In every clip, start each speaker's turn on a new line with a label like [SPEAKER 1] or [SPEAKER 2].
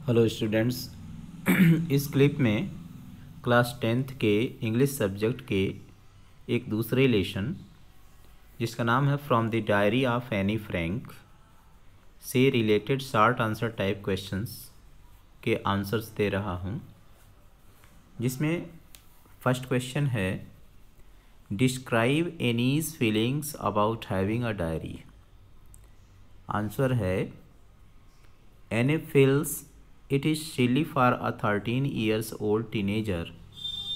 [SPEAKER 1] Hello students. इस clip में class 10th के इंग्लिश सब्जेक्ट के एक दूसरे लेसन जिसका नाम है from the diary of Anne Frank से related short answer type questions के आंसर्स दे रहा हूँ, जिसमें फर्स्ट क्वेश्चन है describe Anne's feelings about having a diary. Answer है Anne feels it is silly for a 13 years old teenager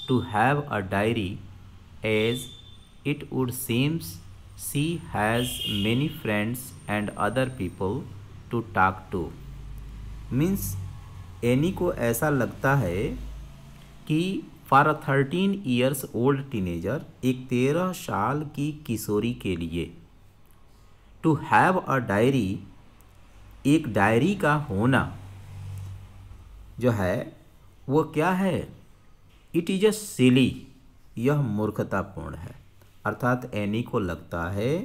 [SPEAKER 1] to have a diary, as it would seem she has many friends and other people to talk to. Means any को ऐसा लगता है कि for a 13 years old teenager, एक 13 साल की किशोरी के लिए, टू हैव अ डायरी, एक डायरी का होना जो है वो क्या है, इट इज़ अ सिली, यह मूर्खतापूर्ण है। अर्थात एनी को लगता है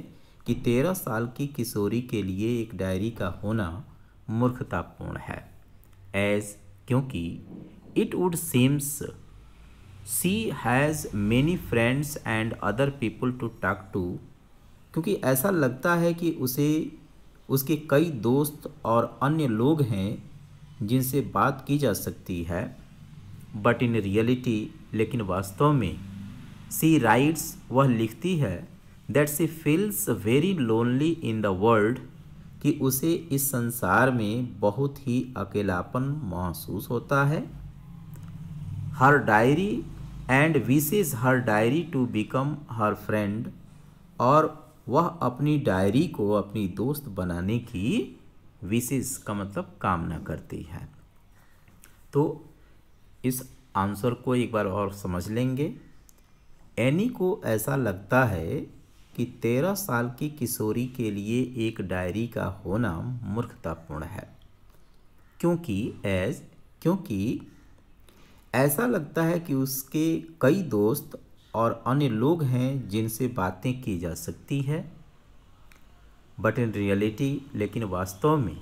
[SPEAKER 1] कि 13 साल की किशोरी के लिए एक डायरी का होना मूर्खतापूर्ण है। एज, क्योंकि it would seems she has many friends and other people to talk to, क्योंकि ऐसा लगता है कि उसे उसके कई दोस्त और अन्य लोग हैं जिनसे बात की जा सकती है। बट इन रियलिटी, लेकिन वास्तव में, सी राइट्स, वह लिखती है, that she feels very lonely in the world, कि उसे इस संसार में बहुत ही अकेलापन महसूस होता है। Her diary and wishes her diary to become her friend, और वह अपनी डायरी को अपनी दोस्त बनाने की विशेष का मतलब कामना करती है। तो इस आंसर को एक बार और समझ लेंगे। एनी को ऐसा लगता है कि 13 साल की किशोरी के लिए एक डायरी का होना मूर्खतापूर्ण है, क्योंकि ऐसा लगता है कि उसके कई दोस्त और अन्य लोग हैं जिनसे बातें की जा सकती है। बट इन रियलिटी, लेकिन वास्तव में,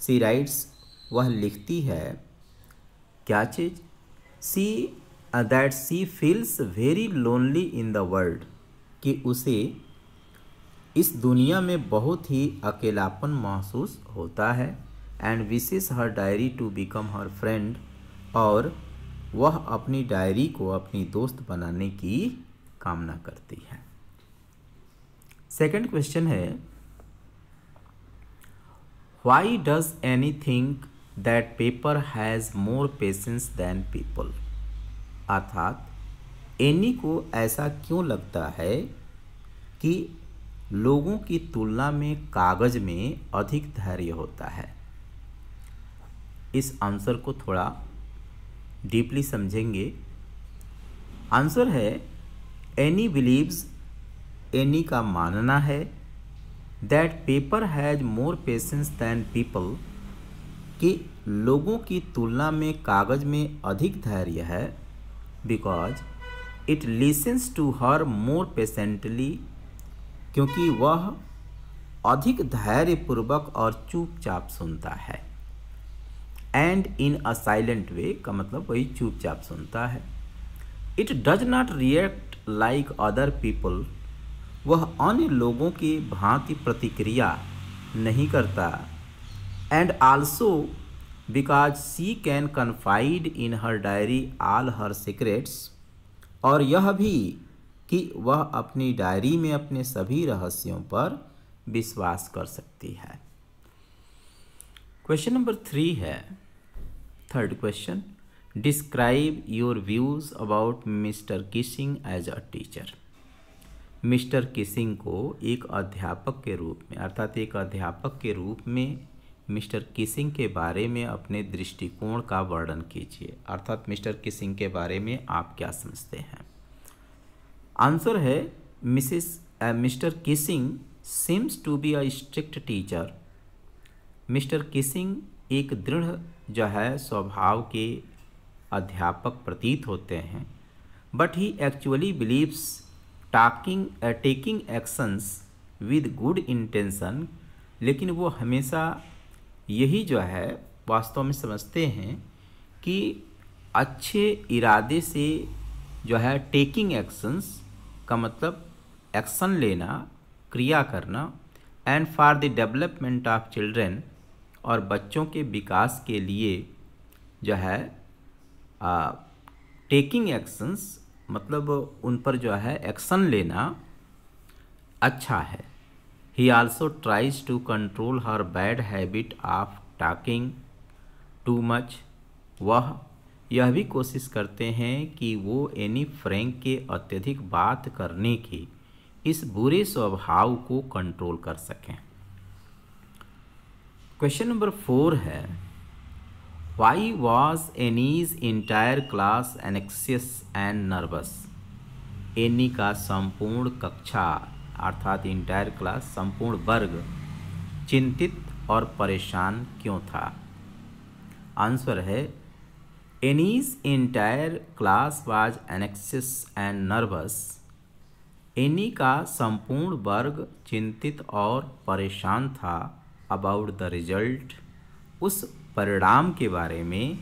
[SPEAKER 1] सी राइट्स, वह लिखती है, क्या चीज़, that she feels very lonely in the world, कि उसे इस दुनिया में बहुत ही अकेलापन महसूस होता है। And wishes her diary to become her friend, और वह अपनी डायरी को अपनी दोस्त बनाने की कामना करती है। सेकंड क्वेश्चन है Why does any think that paper has more patience than people? अर्थात एनी को ऐसा क्यों लगता है कि लोगों की तुलना में कागज में अधिक धैर्य होता है। इस आंसर को थोड़ा डीपली समझेंगे। आंसर है एनी बिलीव्स, एनी का मानना है, that paper has more patience than people, कि लोगों की तुलना में कागज में अधिक धैर्य है। Because it listens to her more patiently, क्योंकि वह अधिक धैर्यपूर्वक और चुपचाप सुनता है। एंड इन अ साइलेंट वे का मतलब वही चुपचाप सुनता है। It does not react like other people, वह अन्य लोगों की भांति प्रतिक्रिया नहीं करता। And also because she can confide in her diary all her secrets, और यह भी कि वह अपनी डायरी में अपने सभी रहस्यों पर विश्वास कर सकती है। क्वेश्चन नंबर 3 है, third question, describe your views about mister Keesing as a teacher. Mister Keesing को एक अध्यापक के रूप में, अर्थात एक अध्यापक के रूप में मिस्टर किसिंग के बारे में अपने दृष्टिकोण का वर्णन कीजिए। अर्थात मिस्टर किसिंग के बारे में आप क्या समझते हैं। आंसर है mister Keesing seems to be a strict teacher. Mister Keesing एक दृढ़ जो है स्वभाव के अध्यापक प्रतीत होते हैं। But he actually believes taking actions with good intention, लेकिन वो हमेशा यही जो है वास्तव में समझते हैं कि अच्छे इरादे से जो है टेकिंग एक्शंस का मतलब एक्शन लेना, क्रिया करना, and for the development of children, और बच्चों के विकास के लिए जो है टेकिंग एक्शंस मतलब उन पर जो है एक्शन लेना अच्छा है। He also tries to control her bad habit of talking too much. वह यह भी कोशिश करते हैं कि वो एनी फ्रैंक के अत्यधिक बात करने के इस बुरे स्वभाव को कंट्रोल कर सकें। क्वेश्चन नंबर 4 है, why was Annie's entire class एनेक्सियस and nervous. Any का संपूर्ण कक्षा अर्थात इंटायर क्लास, संपूर्ण वर्ग चिंतित और परेशान क्यों था। आंसर है, Annie's entire class was एनेक्सियस and nervous. Any का संपूर्ण वर्ग चिंतित और परेशान था अबाउट द रिजल्ट, उस परिणाम के बारे में,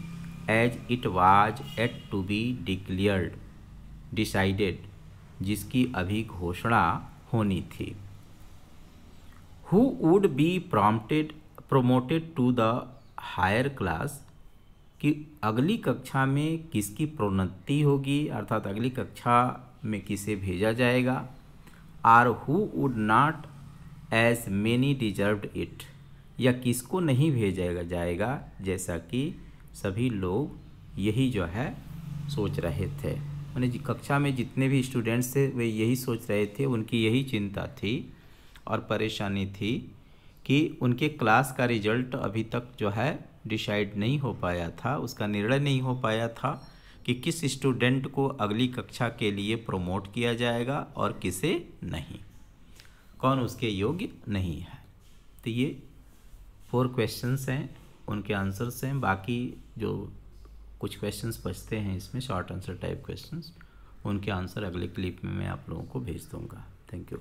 [SPEAKER 1] as it was yet to be declared, decided, जिसकी अभी घोषणा होनी थी। Who would be promoted to the higher class, कि अगली कक्षा में किसकी प्रोन्नति होगी अर्थात अगली कक्षा में किसे भेजा जाएगा। Or who would not as many deserved it, या किसको नहीं भेजा जाएगा जैसा कि सभी लोग यही जो है सोच रहे थे। माने कक्षा में जितने भी स्टूडेंट्स थे वे यही सोच रहे थे, उनकी यही चिंता थी और परेशानी थी कि उनके क्लास का रिजल्ट अभी तक जो है डिसाइड नहीं हो पाया था, उसका निर्णय नहीं हो पाया था कि किस स्टूडेंट को अगली कक्षा के लिए प्रमोट किया जाएगा और किसे नहीं, कौन उसके योग्य नहीं है। तो ये 4 क्वेश्चंस हैं, उनके आंसर्स हैं। बाकी जो कुछ क्वेश्चंस बचते हैं इसमें शॉर्ट आंसर टाइप क्वेश्चंस, उनके आंसर अगले क्लिप में मैं आप लोगों को भेज दूंगा। Thank you.